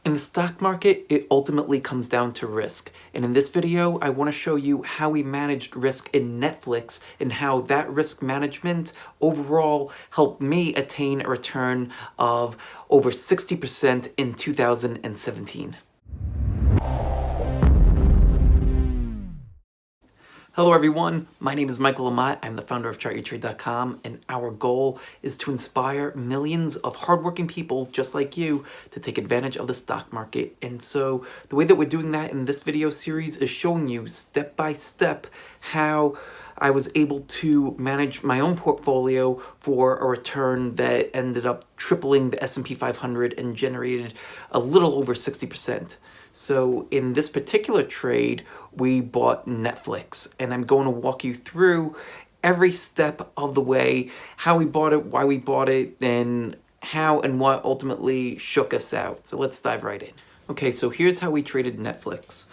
In the stock market, it ultimately comes down to risk. And in this video, I want to show you how we managed risk in Netflix and how that risk management overall helped me attain a return of over 60% in 2017. Hello everyone, my name is Michael Lamott. I'm the founder of ChartYourTrade.com, and our goal is to inspire millions of hardworking people just like you to take advantage of the stock market. And so the way that we're doing that in this video series is showing you step by step how I was able to manage my own portfolio for a return that ended up tripling the S&P 500 and generated a little over 60%. So in this particular trade, we bought Netflix, and I'm going to walk you through every step of the way, how we bought it, why we bought it, and how and what ultimately shook us out. So let's dive right in. Okay, so here's how we traded Netflix.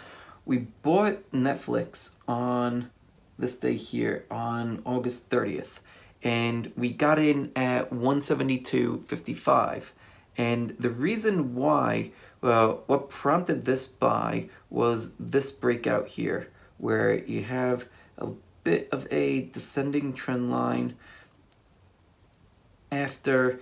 We bought Netflix on this day here, on August 30th, and we got in at 172.55. And the reason why, what prompted this buy was this breakout here, where you have a bit of a descending trend line after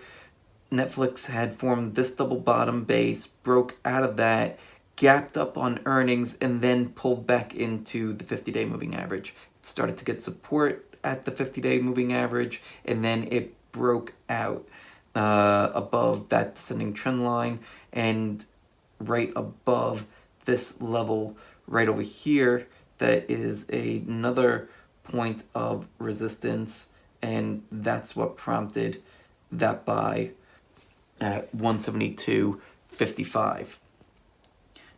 Netflix had formed this double bottom base, broke out of that, gapped up on earnings, and then pulled back into the 50-day moving average. It started to get support at the 50-day moving average, and then it broke out above that descending trend line and right above this level right over here. That is another point of resistance, and that's what prompted that buy at 172.55.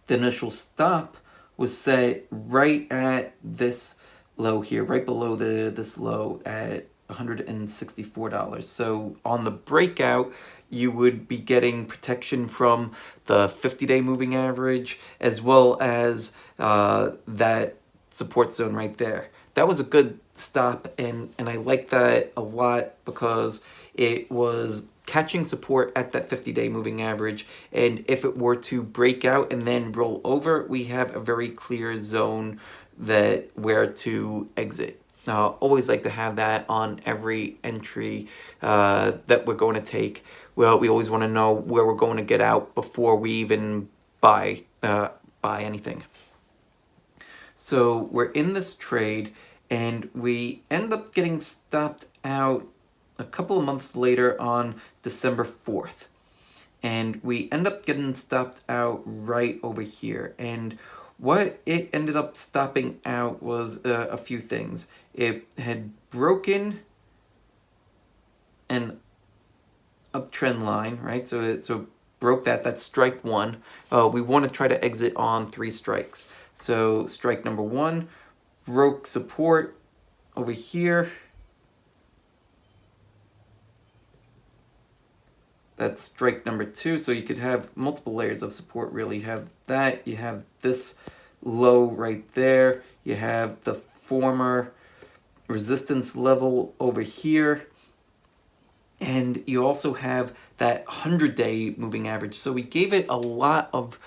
The initial stop was set right at this low here, right below this low at $164. So on the breakout, you would be getting protection from the 50-day moving average as well as that support zone right there. That was a good stop, and I like that a lot because it was catching support at that 50-day moving average, and if it were to break out and then roll over, we have a very clear zone that where to exit. Now, I always like to have that on every entry that we're going to take. Well, we always want to know where we're going to get out before we even buy anything. So we're in this trade, and we end up getting stopped out a couple of months later on December 4th. And we end up getting stopped out right over here. And what it ended up stopping out was a few things. It had broken an uptrend line, right? So it broke that. That's strike one. We want to try to exit on 3 strikes. So strike number 1 broke support over here. That's strike number 2. So you could have multiple layers of support, really. You have that, you have this low right there, you have the former resistance level over here, and you also have that 100-day moving average. So we gave it a lot of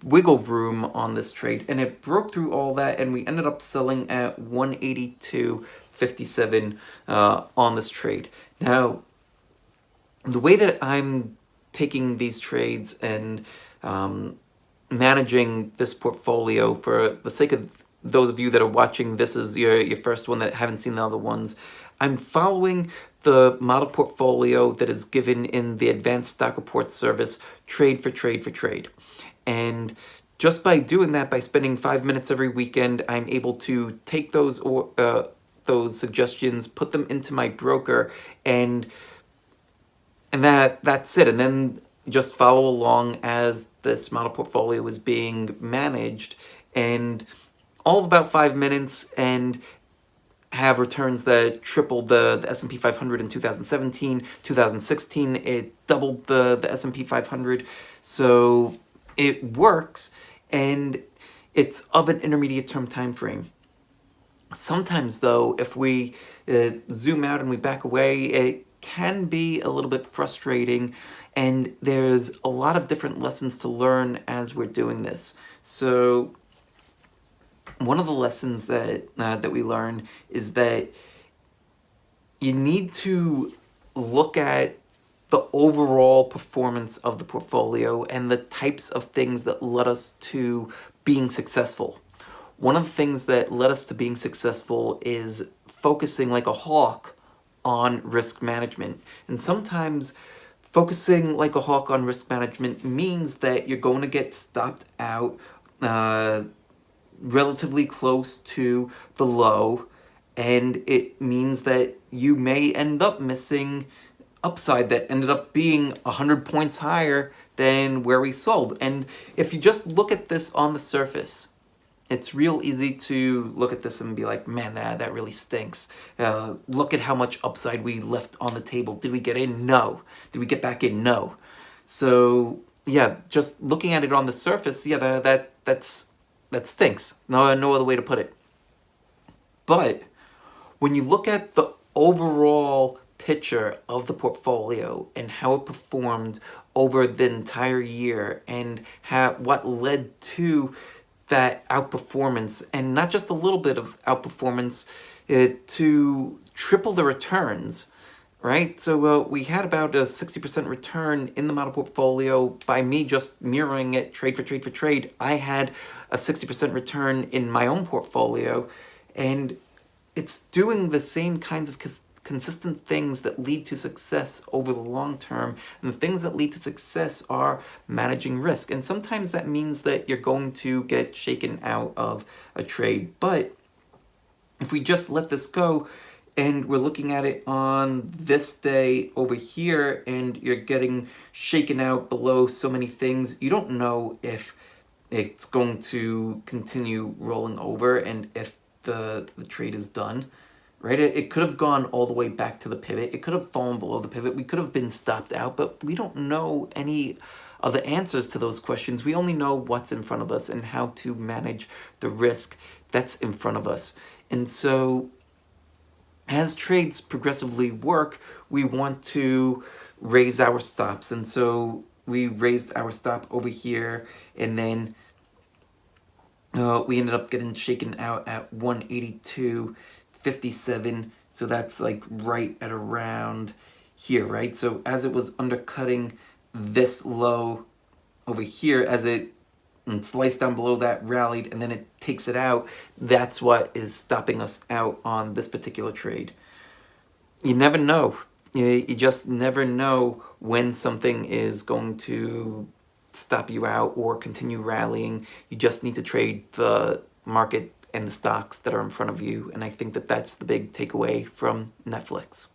wiggle room on this trade, and it broke through all that, and we ended up selling at 182.57 on this trade. Now, the way that I'm taking these trades and managing this portfolio, for the sake of those of you that are watching, this is your first one that haven't seen the other ones, I'm following the model portfolio that is given in the Advanced Stock Report service, Trade for Trade for Trade. And just by doing that, by spending 5 minutes every weekend, I'm able to take those suggestions, put them into my broker, and that's it. And then just follow along as this model portfolio is being managed, and all of about 5 minutes, and have returns that tripled the S&P 500 in 2017. 2016, it doubled the S&P 500. So it works, and it's of an intermediate term time frame. Sometimes, though, if we zoom out and we back away, it can be a little bit frustrating And there's a lot of different lessons to learn as we're doing this. So one of the lessons that we learn is that you need to look at the overall performance of the portfolio and the types of things that led us to being successful. One of the things that led us to being successful is focusing like a hawk on risk management. And sometimes focusing like a hawk on risk management means that you're going to get stopped out relatively close to the low, and it means that you may end up missing upside that ended up being 100 points higher than where we sold. And if you just look at this on the surface, it's real easy to look at this and be like, man, that really stinks. Look at how much upside we left on the table. Did we get in? No. Did we get back in? No. So yeah, just looking at it on the surface, yeah, that stinks. No other way to put it. But when you look at the overall picture of the portfolio and how it performed over the entire year and what led to that outperformance, and not just a little bit of outperformance, to triple the returns, right? So we had about a 60% return in the model portfolio by me just mirroring it trade for trade for trade. I had a 60% return in my own portfolio, and it's doing the same kinds of consistent things that lead to success over the long term. And the things that lead to success are managing risk. And sometimes that means that you're going to get shaken out of a trade. But if we just let this go and we're looking at it on this day over here and you're getting shaken out below so many things, you don't know if it's going to continue rolling over and if the trade is done. Right? It could have gone all the way back to the pivot. It could have fallen below the pivot. We could have been stopped out, but we don't know any of the answers to those questions. We only know what's in front of us and how to manage the risk that's in front of us. And so as trades progressively work, we want to raise our stops. And so we raised our stop over here, and then we ended up getting shaken out at 182.57, so that's like right at around here, right? So as it was undercutting this low over here, as it sliced down below that, rallied, and then it takes it out, that's what is stopping us out on this particular trade. You never know. You just never know when something is going to stop you out or continue rallying. You just need to trade the market and the stocks that are in front of you, and I think that that's the big takeaway from Netflix.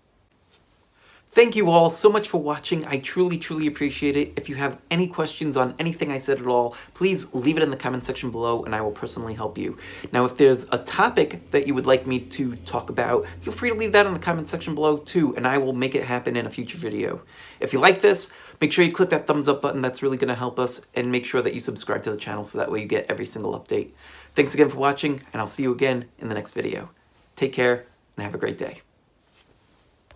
Thank you all so much for watching. I truly, truly appreciate it. If you have any questions on anything I said at all, please leave it in the comment section below and I will personally help you. Now, if there's a topic that you would like me to talk about, feel free to leave that in the comment section below too, and I will make it happen in a future video. If you like this, make sure you click that thumbs up button. That's really going to help us, and make sure that you subscribe to the channel so that way you get every single update. Thanks again for watching, and I'll see you again in the next video. Take care and have a great day.